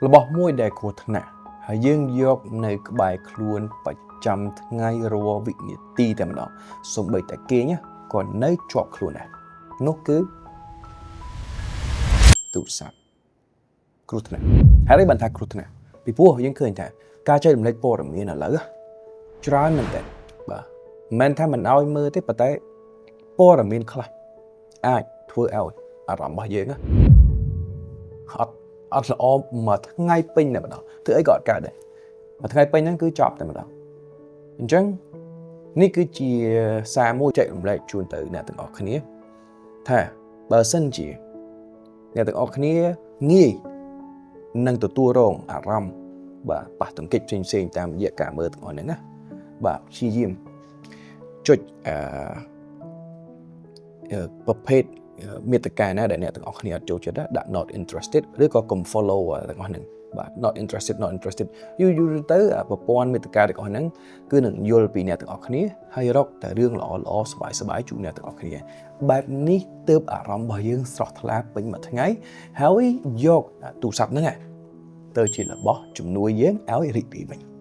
របស់មួយដែលគ្រោះថ្នាក់ហើយយើងយកនៅក្បែរខ្លួនប្រចាំថ្ងៃរាល់វិនាទីតែម្ដងសូម្បីតែគេងក៏នៅជាប់ខ្លួនដែរនោះគឺទូរស័ព្ទគ្រោះថ្នាក់ហើយបានថាគ្រោះថ្នាក់ពីព្រោះយើងឃើញថាការចែករំលែកព័ត៌មានឥឡូវច្រើនមែនតើបាទមិនថាមិនឲ្យមើលទេប៉ុន្តែព័ត៌មានខ្លះអាចធ្វើឲ្យអារម្មណ៍របស់យើងអត់ល្អមួយថ្ងៃពេញតែម្ដងធ្វើអីក៏អត់កើតដែរមួយថ្ងៃពេញហ្នឹងគឺចប់តែម្ដងអញ្ចឹងនេះគឺជាសារមួយចែករំលែកជូនទៅអ្នកទាំងអស់គ្នាថាបើសិនជាអ្នកទាំងអស់គ្នាងាយនឹងទទួលរងអារម្មណ៍បាទប៉ះទង្គិចផ្សេងៗតាមរយៈការមើលទាំងអស់ហ្នឹងណាបាទព្យាយាមចុចប្រភេទមាតិកាណាដែលអ្នកទាំងអស់គ្នាអត់ចូលចិត្តដាក់ not interested ឬក៏កុំ follow ទាំងអស់ហ្នឹងបាទ not interested យូរទៅប្រព័ន្ធមាតិកាទាំងអស់ហ្នឹងគឺនឹងយល់ពីអ្នកទាំងអស់គ្នាហើយរកតែរឿងល្អសប្បាយជូនអ្នកទាំងអស់គ្នាបែបនេះទើបអារម្មណ៍របស់យើងស្រស់ថ្លាពេញមួយថ្ងៃហើយយកទូរស័ព្ទហ្នឹងទៅជារបស់ជំនួយយើងឲ្យរីករាយវិញ